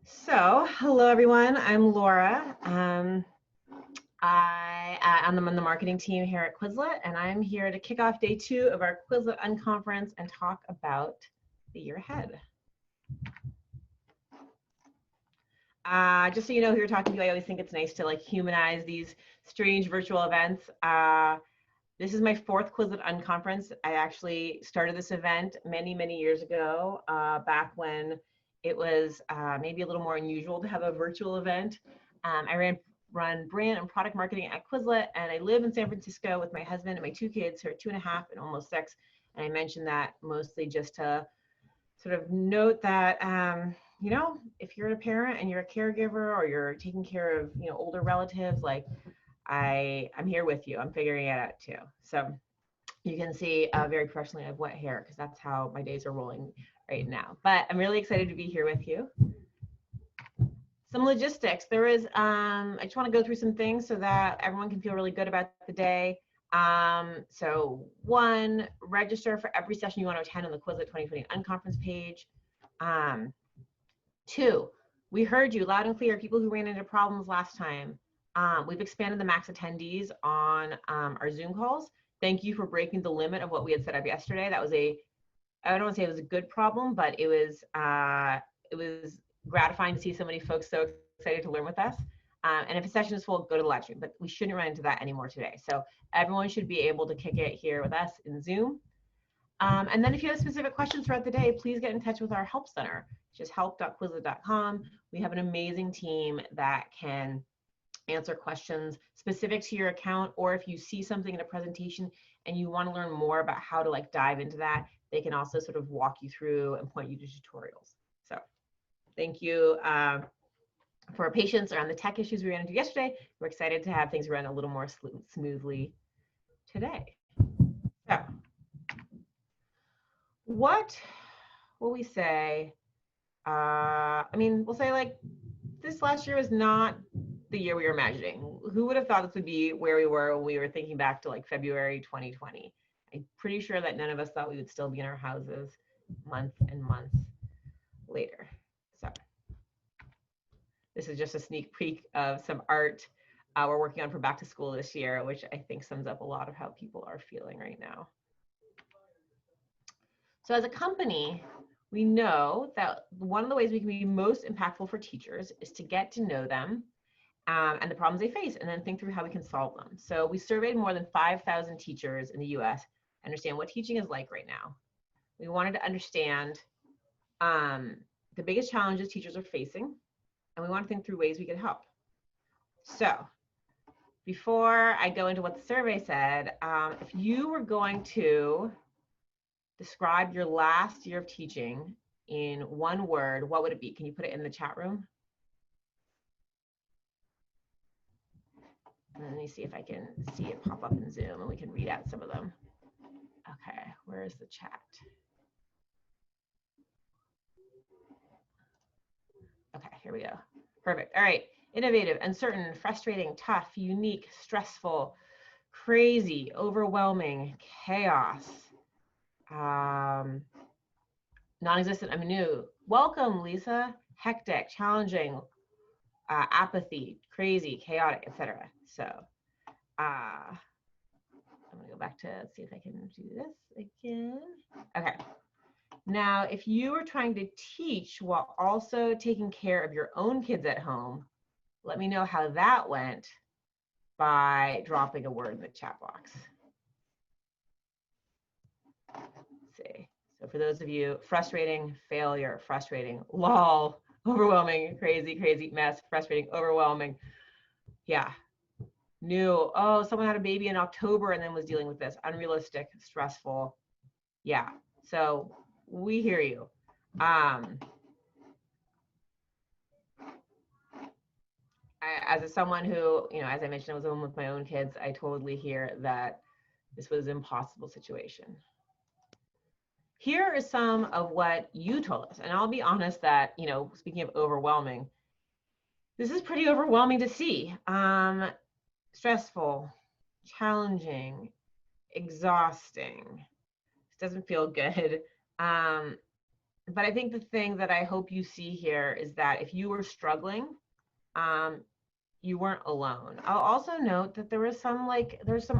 So, hello everyone. I'm Laura. I'm on the marketing team here at Quizlet, and I'm here to kick off day 2 of our Quizlet Unconference and talk about the year ahead. Just so you know who you're talking to, I always think it's nice to like humanize these strange virtual events. This is my 4th Quizlet Unconference. I actually started this event many, many years ago, back when it was maybe a little more unusual to have a virtual event. I run brand and product marketing at Quizlet, and I live in San Francisco with my husband and my 2 kids who are 2.5 and almost 6. And I mentioned that mostly just to sort of note that, you know, if you're a parent and you're a caregiver or you're taking care of, you know, older relatives, like I'm here with you. I'm figuring it out too. So you can see very professionally I have wet hair because that's how my days are rolling right now. But I'm really excited to be here with you. Some logistics. I just want to go through some things so that everyone can feel really good about the day. So 1, register for every session you want to attend on the Quizlet 2020 Unconference page. 2, we heard you loud and clear, people who ran into problems last time. We've expanded the max attendees on our Zoom calls. Thank you for breaking the limit of what we had set up yesterday. That was I don't want to say it was a good problem, but it was gratifying to see so many folks so excited to learn with us. And if a session is full, go to the live stream, but we shouldn't run into that anymore today. So everyone should be able to kick it here with us in Zoom. And then if you have specific questions throughout the day, please get in touch with our help center, which is help.quizlet.com. We have an amazing team that can answer questions specific to your account, or if you see something in a presentation and you want to learn more about how to like dive into that, they can also sort of walk you through and point you to tutorials. So thank you for our patience around the tech issues we ran into yesterday. We're excited to have things run a little more smoothly today. So what will we say? I mean, we'll say like this last year was not the year we were imagining. Who would have thought this would be where we were when we were thinking back to like February 2020? I'm pretty sure that none of us thought we would still be in our houses months and months later. So this is just a sneak peek of some art we're working on for back to school this year, which I think sums up a lot of how people are feeling right now. So as a company, we know that one of the ways we can be most impactful for teachers is to get to know them and the problems they face, and then think through how we can solve them. So we surveyed more than 5,000 teachers in the US to understand what teaching is like right now. We wanted to understand the biggest challenges teachers are facing, and we want to think through ways we could help. So before I go into what the survey said, if you were going to describe your last year of teaching in one word, what would it be? Can you put it in the chat room? Let me see if I can see it pop up in Zoom and we can read out some of them. Okay, where is the chat? Okay, here we go. Perfect. All right. Innovative, uncertain, frustrating, tough, unique, stressful, crazy, overwhelming, chaos, non-existent, I'm new. Welcome, Lisa. Hectic, challenging, apathy, crazy, chaotic, etc. So I'm gonna go back to see if I can do this again. Okay. Now, if you were trying to teach while also taking care of your own kids at home, let me know how that went by dropping a word in the chat box. Let's see. So for those of you, frustrating, failure, frustrating, lol, overwhelming, crazy, crazy, mess, frustrating, overwhelming. Yeah. New, oh, someone had a baby in October and then was dealing with this. Unrealistic, stressful. Yeah. So we hear you. As someone who, you know, as I mentioned, I was a woman with my own kids, I totally hear that this was an impossible situation. Here is some of what you told us. And I'll be honest that, you know, speaking of overwhelming, this is pretty overwhelming to see. Stressful, challenging, exhausting. It doesn't feel good. But I think the thing that I hope you see here is that if you were struggling, um, you weren't alone. I'll also note that there's some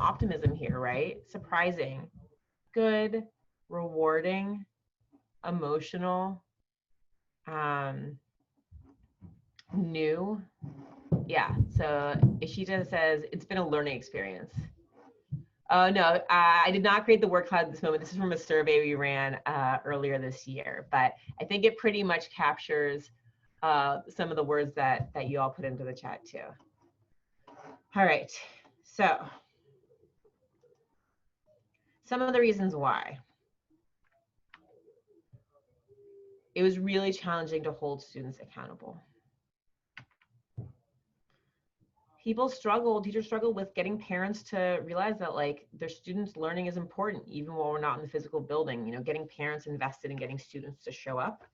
optimism here, right? Surprising, good, rewarding, emotional, um, new. Yeah. So Ishita says it's been a learning experience. Oh no, I did not create the word cloud at this moment. This is from a survey we ran earlier this year, but I think it pretty much captures some of the words that you all put into the chat too. All right, so some of the reasons why. It was really challenging to hold students accountable. Teachers struggle with getting parents to realize that like their students' learning is important, even while we're not in the physical building, you know, getting parents invested in getting students to show up.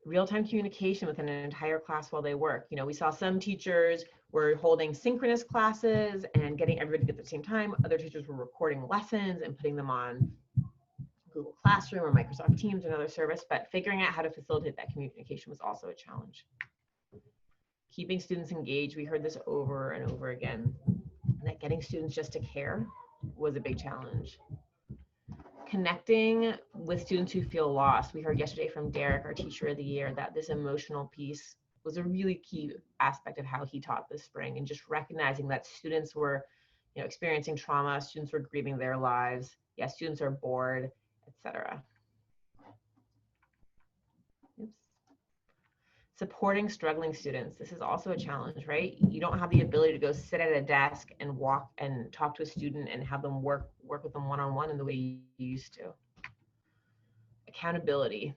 Real-time communication with an entire class while they work. You know, we saw some teachers were holding synchronous classes and getting everybody at the same time. Other teachers were recording lessons and putting them on Google Classroom or Microsoft Teams or another service, but figuring out how to facilitate that communication was also a challenge. Keeping students engaged, we heard this over and over again, that getting students just to care was a big challenge. Connecting with students who feel lost. We heard yesterday from Derek, our teacher of the year, that this emotional piece was a really key aspect of how he taught this spring, and just recognizing that students were, you know, experiencing trauma, students were grieving their lives. Yeah, students are bored, etc. Oops. Supporting struggling students. This is also a challenge, right? You don't have the ability to go sit at a desk and walk and talk to a student and have them work with them one-on-one in the way you used to. Accountability.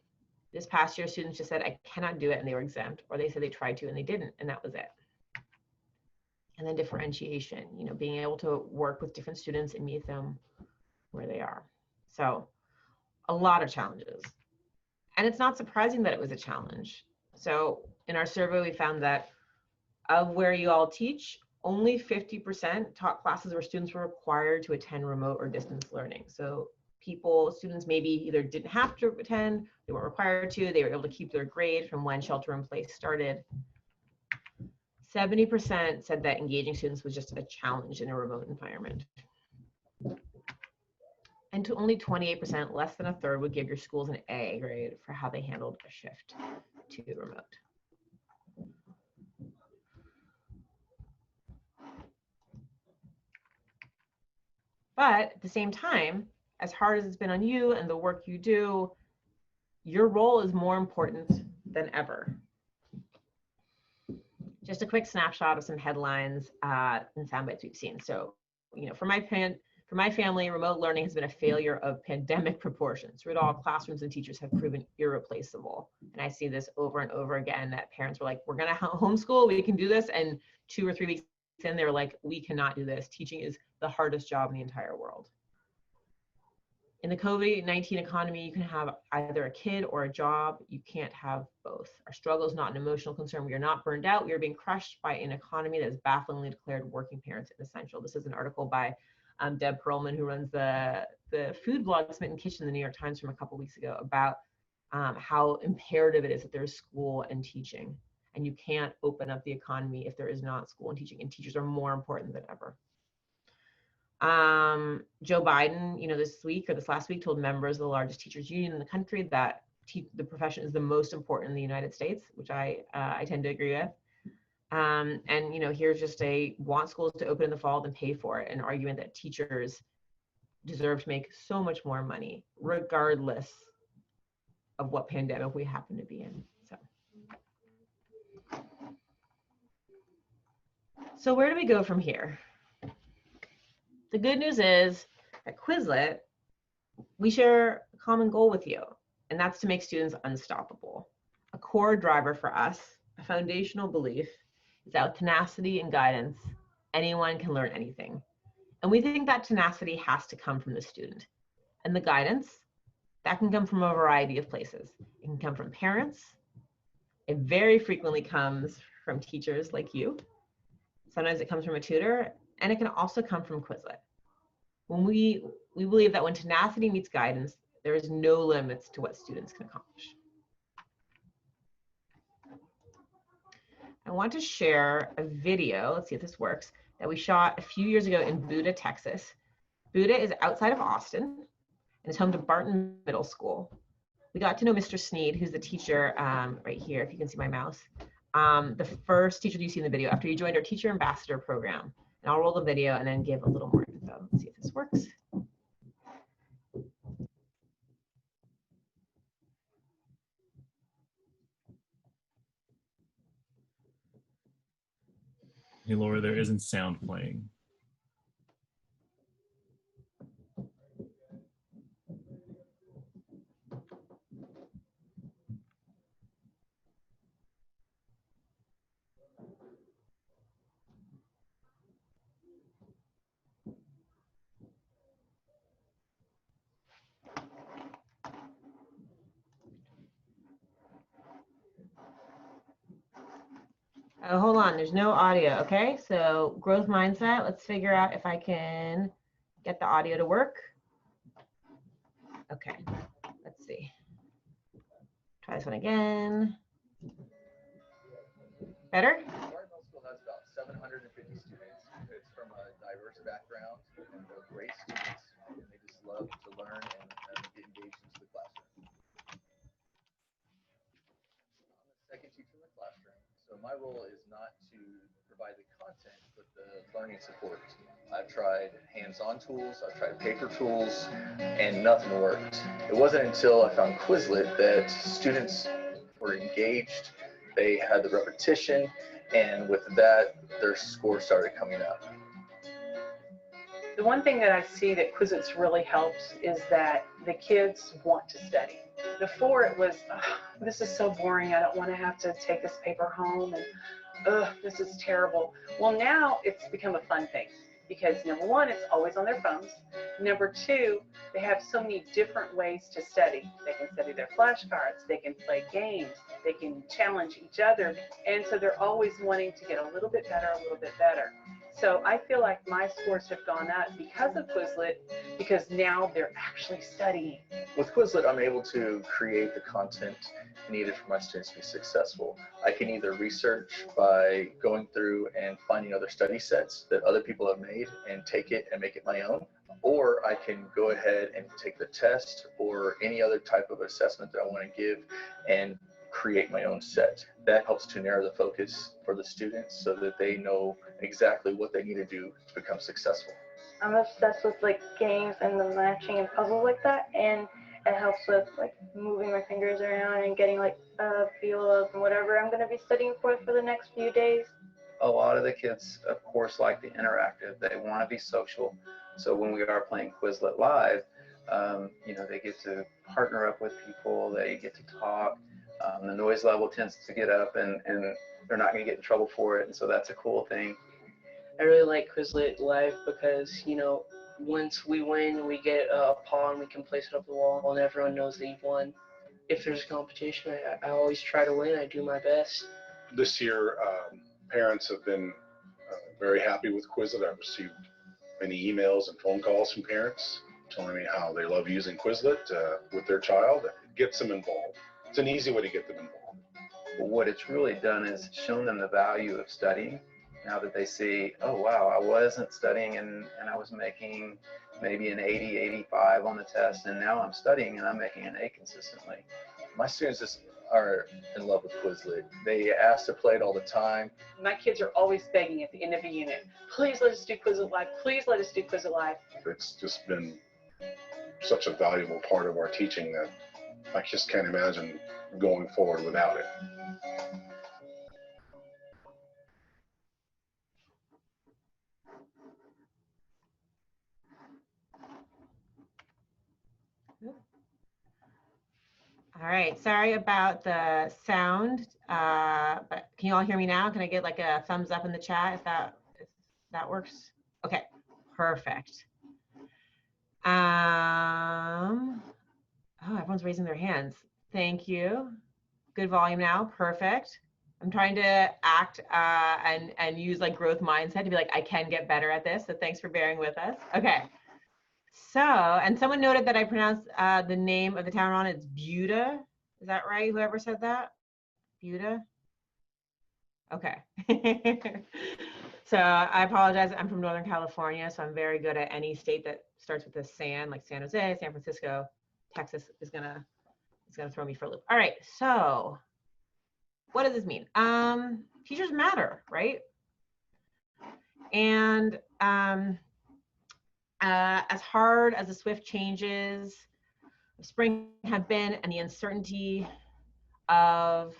This past year, students just said, I cannot do it, and they were exempt, or they said they tried to and they didn't, and that was it. And then differentiation, you know, being able to work with different students and meet them where they are. So a lot of challenges. And it's not surprising that it was a challenge. So in our survey, we found that of where you all teach, only 50% taught classes where students were required to attend remote or distance learning. So students maybe either didn't have to attend, they weren't required to, they were able to keep their grade from when shelter in place started. 70% said that engaging students was just a challenge in a remote environment. And to only 28%, less than a third, would give your schools an A grade for how they handled a shift to remote. But at the same time, as hard as it's been on you and the work you do, your role is more important than ever. Just a quick snapshot of some headlines and sound bites we've seen. So, you know, for my family, remote learning has been a failure of pandemic proportions. Through it all, classrooms and teachers have proven irreplaceable. And I see this over and over again, that parents were like, we're gonna homeschool, we can do this. And 2 or 3 weeks in, they were like, we cannot do this. Teaching is the hardest job in the entire world. In the COVID-19 economy, you can have either a kid or a job. You can't have both. Our struggle is not an emotional concern. We are not burned out. We are being crushed by an economy that has bafflingly declared working parents inessential. This is an article by Deb Perlman, who runs the food blog Smitten Kitchen in the New York Times from a couple weeks ago, about how imperative it is that there's school and teaching. And you can't open up the economy if there is not school and teaching. And teachers are more important than ever. Joe Biden, you know, this last week told members of the largest teachers union in the country that the profession is the most important in the United States, which I tend to agree with. And, you know, here's just want schools to open in the fall than pay for it, an argument that teachers deserve to make so much more money, regardless of what pandemic we happen to be in. So where do we go from here? The good news is at Quizlet, we share a common goal with you, and that's to make students unstoppable. A core driver for us, a foundational belief, is that with tenacity and guidance, anyone can learn anything. And we think that tenacity has to come from the student. And the guidance, that can come from a variety of places. It can come from parents. It very frequently comes from teachers like you. Sometimes it comes from a tutor, and it can also come from Quizlet. When we believe that when tenacity meets guidance, There is no limits to what students can accomplish. I want to share a video, let's see if this works, that we shot a few years ago in Buda, Texas. Buda is outside of Austin and is home to Barton Middle School. We got to know Mr. Sneed, who's the teacher right here, if you can see my mouse. The first teacher that you see in the video after you joined our teacher ambassador program. And I'll roll the video and then give a little more info. Let's see if this works. Hey, Laura, there isn't sound playing. Oh, hold on, there's no audio, okay? So growth mindset, let's figure out if I can get the audio to work. Okay, let's see. Try this one again. Better? Our middle school has about 750 students. It's from a diverse background, and they're great students, and they just love to learn and get engaged into the classroom. I'm the second teacher in the classroom, so my role is not to provide the content, but the learning support. I've tried hands-on tools, I've tried paper tools, and nothing worked. It wasn't until I found Quizlet that students were engaged, they had the repetition, and with that, their score started coming up. The one thing that I see that Quizlets really helps is that the kids want to study. Before it was, this is so boring, I don't want to have to take this paper home, and this is terrible. Well, now it's become a fun thing because number one, it's always on their phones. Number two, they have so many different ways to study. They can study their flashcards, they can play games, they can challenge each other, and so they're always wanting to get a little bit better, a little bit better. So I feel like my scores have gone up because of Quizlet, because now they're actually studying. With Quizlet, I'm able to create the content needed for my students to be successful. I can either research by going through and finding other study sets that other people have made and take it and make it my own, or I can go ahead and take the test or any other type of assessment that I want to give and create my own set. That helps to narrow the focus for the students so that they know exactly what they need to do to become successful. I'm obsessed with like games and the matching and puzzles like that, and it helps with like moving my fingers around and getting like a feel of whatever I'm going to be studying for the next few days. A lot of the kids, of course, like the interactive. They want to be social. So when we are playing Quizlet Live, they get to partner up with people. They get to talk. The noise level tends to get up, and they're not going to get in trouble for it. And so that's a cool thing. I really like Quizlet Live because, once we win, we get a paw and we can place it up the wall and everyone knows that you've won. If there's a competition, I always try to win. I do my best. This year, parents have been very happy with Quizlet. I've received many emails and phone calls from parents telling me how they love using Quizlet with their child. It gets them involved. It's an easy way to get them involved. But what it's really done is shown them the value of studying. Now that they see, oh, wow, I wasn't studying and I was making maybe an 80, 85 on the test, and now I'm studying and I'm making an A consistently. My students just are in love with Quizlet. They ask to play it all the time. My kids are always begging at the end of a unit, please let us do Quizlet Live, please let us do Quizlet Live. It's just been such a valuable part of our teaching that I just can't imagine going forward without it. All right, sorry about the sound, but can you all hear me now? Can I get like a thumbs up in the chat if that works? Okay, perfect. Oh, everyone's raising their hands. Thank you. Good volume now, perfect. I'm trying to act and use like growth mindset to be like, I can get better at this, so thanks for bearing with us. Okay, So, and someone noted that I pronounced the name of the town wrong. It's Buda. Is that right? Whoever said that? Buda? Okay. So I apologize. I'm from Northern California, so I'm very good at any state that starts with a San, like San Jose, San Francisco. Texas is gonna throw me for a loop. All right. So what does this mean? Teachers matter, right? And as hard as the swift changes of spring have been and the uncertainty of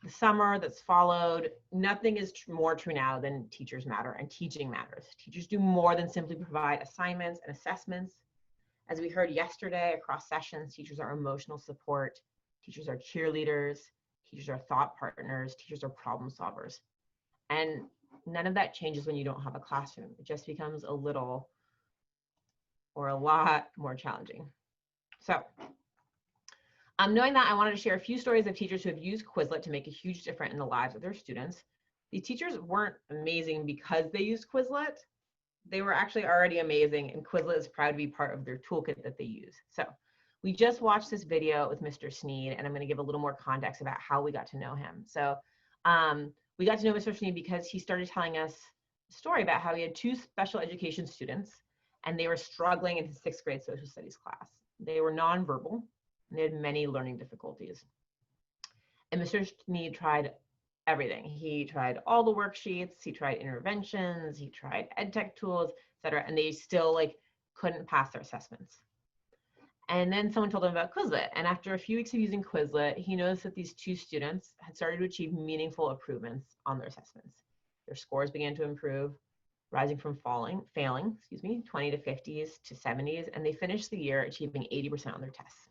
the summer that's followed, nothing is more true now than teachers matter and teaching matters. Teachers do more than simply provide assignments and assessments. As we heard yesterday across sessions, teachers are emotional support, teachers are cheerleaders, teachers are thought partners, teachers are problem solvers. And none of that changes when you don't have a classroom. It just becomes a little or a lot more challenging. So, knowing that, I wanted to share a few stories of teachers who have used Quizlet to make a huge difference in the lives of their students. These teachers weren't amazing because they used Quizlet. They were actually already amazing, and Quizlet is proud to be part of their toolkit that they use. So we just watched this video with Mr. Sneed, and I'm going to give a little more context about how we got to know him. So we got to know Mr. Sneed because he started telling us a story about how he had 2 special education students, and they were struggling in his 6th grade social studies class. They were nonverbal, and they had many learning difficulties. And Mr. Sneed tried everything. He tried all the worksheets, he tried interventions, he tried ed tech tools, etc., and they still couldn't pass their assessments. And then someone told him about Quizlet, and after a few weeks of using Quizlet, he noticed that these 2 students had started to achieve meaningful improvements on their assessments. Their scores began to improve, rising from failing, 20 to 50s to 70s, and they finished the year achieving 80% on their tests.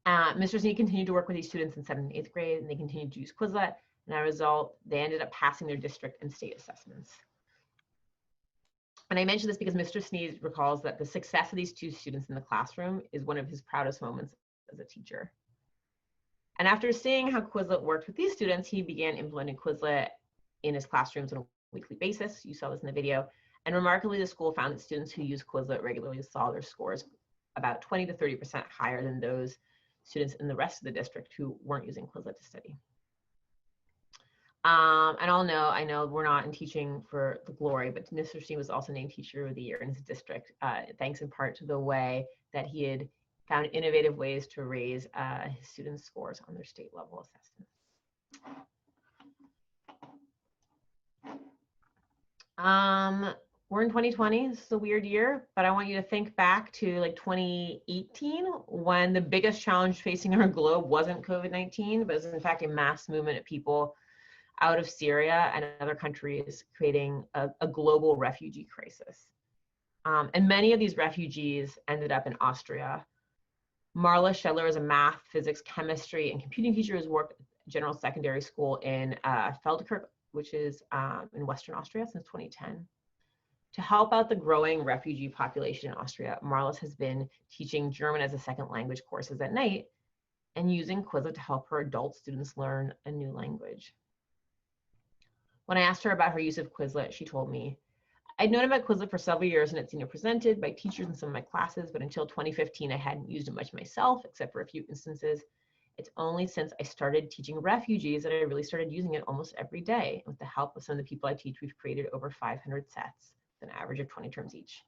Mr. Sneed continued to work with these students in 7th and 8th grade, and they continued to use Quizlet, and as a result, they ended up passing their district and state assessments. And I mention this because Mr. Sneed recalls that the success of these 2 students in the classroom is one of his proudest moments as a teacher. And after seeing how Quizlet worked with these students, he began implementing Quizlet in his classrooms on a weekly basis. You saw this in the video. And remarkably, the school found that students who use Quizlet regularly saw their scores about 20 to 30% higher than those students in the rest of the district who weren't using Quizlet to study. And I know we're not in teaching for the glory, but Mr. Sneed was also named Teacher of the Year in his district, thanks in part to the way that he had found innovative ways to raise his students' scores on their state level assessments. We're in 2020, this is a weird year, but I want you to think back to 2018 when the biggest challenge facing our globe wasn't COVID-19, but was in fact a mass movement of people out of Syria and other countries creating a global refugee crisis. And many of these refugees ended up in Austria. Marla Schedler is a math, physics, chemistry, and computing teacher who's worked at General Secondary School in Feldkirch, which is in Western Austria since 2010. To help out the growing refugee population in Austria, Marlis has been teaching German as a second language courses at night and using Quizlet to help her adult students learn a new language. When I asked her about her use of Quizlet, she told me, I'd known about Quizlet for several years and had seen it presented by teachers in some of my classes, but until 2015, I hadn't used it much myself, except for a few instances. It's only since I started teaching refugees that I really started using it almost every day. With the help of some of the people I teach, we've created over 500 sets, with an average of 20 terms each.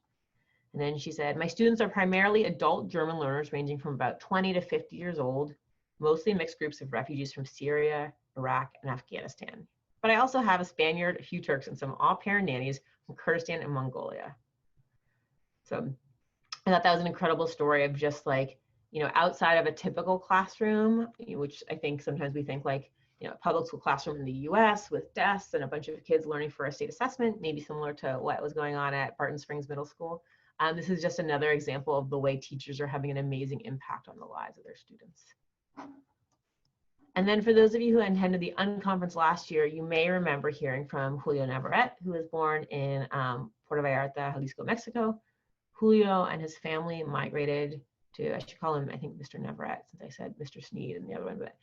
And then she said, my students are primarily adult German learners ranging from about 20 to 50 years old, mostly mixed groups of refugees from Syria, Iraq, and Afghanistan. But I also have a Spaniard, a few Turks, and some au-pair nannies from Kurdistan and Mongolia. So I thought that was an incredible story of just outside of a typical classroom, which I think sometimes we think a public school classroom in the US with desks and a bunch of kids learning for a state assessment, maybe similar to what was going on at Barton Springs Middle School. This is just another example of the way teachers are having an amazing impact on the lives of their students. And then for those of you who attended the Unconference last year, you may remember hearing from Julio Navarrete, who was born in Puerto Vallarta, Jalisco, Mexico. Julio and his family migrated to, I should call him, I think, Mr. Navarrete, since I said Mr. Sneed and the other one, but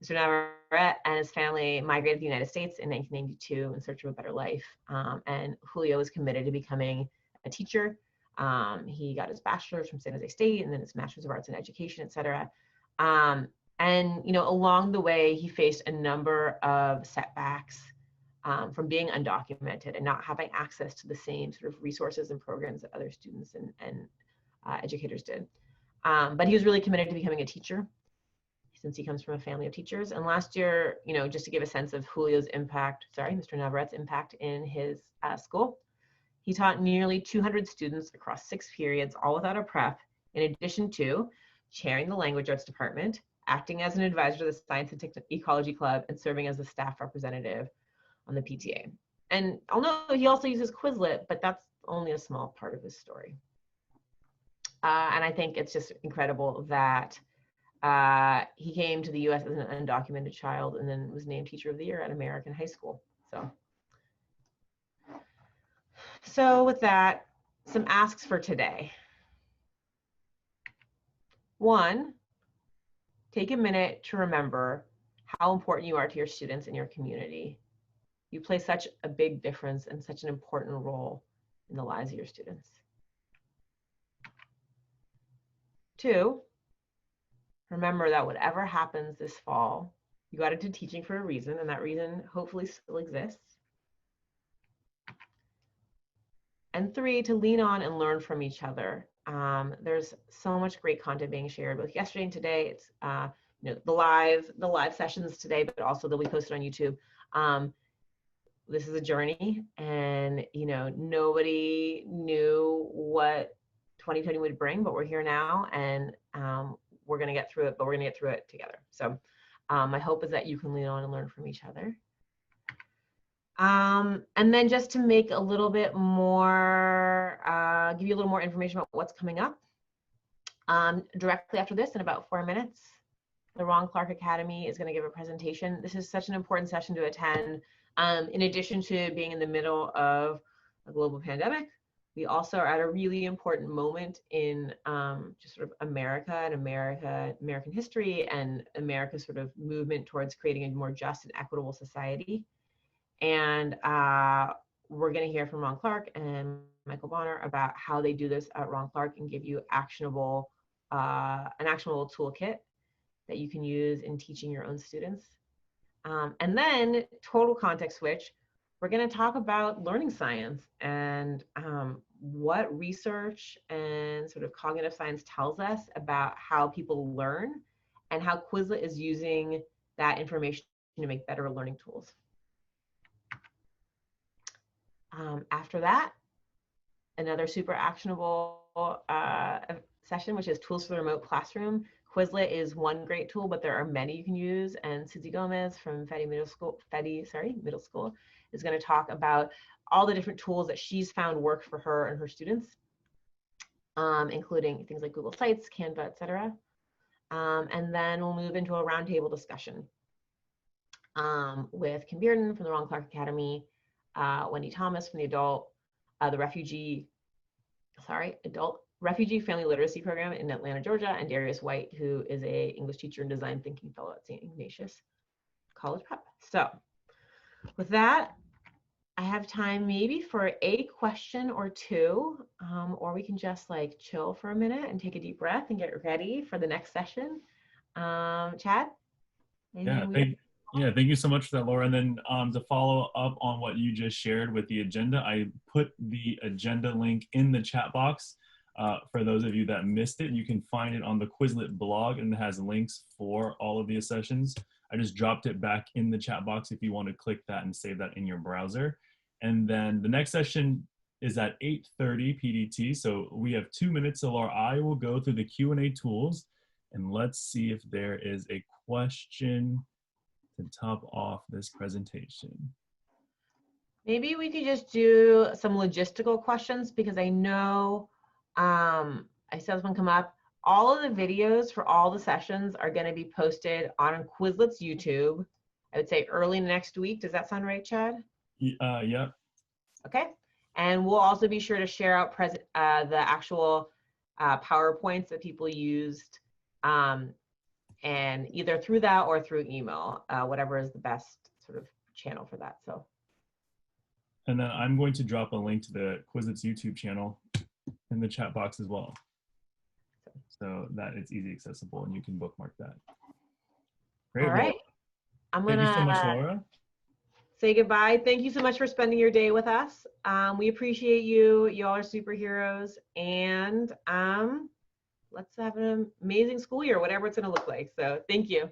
Mr. Navarrete and his family migrated to the United States in 1992 in search of a better life. And Julio was committed to becoming a teacher. He got his bachelor's from San Jose State and then his master's of arts in education, et cetera. And, you know, along the way, he faced a number of setbacks from being undocumented and not having access to the same sort of resources and programs that other students and educators did. But he was really committed to becoming a teacher since he comes from a family of teachers. And last year, you know, just to give a sense of Julio's impact, Mr. Navarrette's impact in his school, he taught nearly 200 students across 6 periods, all without a prep, in addition to chairing the language arts department, acting as an advisor to the Science and Ecology Club, and serving as a staff representative on the PTA. And I'll note he also uses Quizlet, but that's only a small part of his story. And I think it's just incredible that he came to the US as an undocumented child and then was named Teacher of the Year at American High School. So with that, some asks for today. 1, take a minute to remember how important you are to your students and your community. You play such a big difference and such an important role in the lives of your students. 2, remember that whatever happens this fall, you got into teaching for a reason, and that reason hopefully still exists. And 3, to lean on and learn from each other. There's so much great content being shared both yesterday and today. It's you know, the live sessions today, but also they'll be posted on YouTube. This is a journey, and you know, nobody knew what 2020 would bring, but we're here now, and we're going to get through it, but we're going to get through it together. So my hope is that you can lean on and learn from each other. And then just to make a little bit more, give you a little more information about what's coming up. Directly after this, in about 4 minutes, the Ron Clark Academy is going to give a presentation. This is such an important session to attend. In addition to being in the middle of a global pandemic, we also are at a really important moment in just sort of America and American history and America's sort of movement towards creating a more just and equitable society. And we're going to hear from Ron Clark and Michael Bonner about how they do this at Ron Clark and give you an actionable toolkit that you can use in teaching your own students. And then, total context switch, we're going to talk about learning science and what research and sort of cognitive science tells us about how people learn and how Quizlet is using that information to make better learning tools. After that, another super actionable session, which is tools for the remote classroom. Quizlet is one great tool, but there are many you can use. And Susie Gomez from Fedi Middle School is going to talk about all the different tools that she's found work for her and her students, including things like Google Sites, Canva, etc. And then we'll move into a roundtable discussion with Kim Bearden from the Ron Clark Academy, Wendy Thomas from the Refugee Family Literacy Program in Atlanta, Georgia, and Darius White, who is a English teacher and design thinking fellow at St. Ignatius College Prep. So with that, I have time maybe for a question or two, or we can just like chill for a minute and take a deep breath and get ready for the next session. Chad? Thank you so much for that, Laura. And then to follow up on what you just shared with the agenda, I put the agenda link in the chat box. For those of you that missed it, you can find it on the Quizlet blog, and it has links for all of the sessions. I just dropped it back in the chat box if you want to click that and save that in your browser. And then the next session is at 8:30 PDT. So we have 2 minutes, so Laura, I will go through the Q&A tools, and let's see if there is a question to top off this presentation. Maybe we could just do some logistical questions, because I know I saw this one come up. All of the videos for all the sessions are going to be posted on Quizlet's YouTube, I would say early next week. Does that sound right, Chad? Yeah. Okay. And we'll also be sure to share out the actual PowerPoints that people used, and either through that or through email, whatever is the best sort of channel for that. So. And then I'm going to drop a link to the Quizlet's YouTube channel in the chat box as well, so that it's easy accessible and you can bookmark that. Great. All right. Well, I'm thank you so much, gonna Laura. say goodbye. Thank you so much for spending your day with us. We appreciate you. You all are superheroes, and let's have an amazing school year, whatever it's gonna look like. So thank you.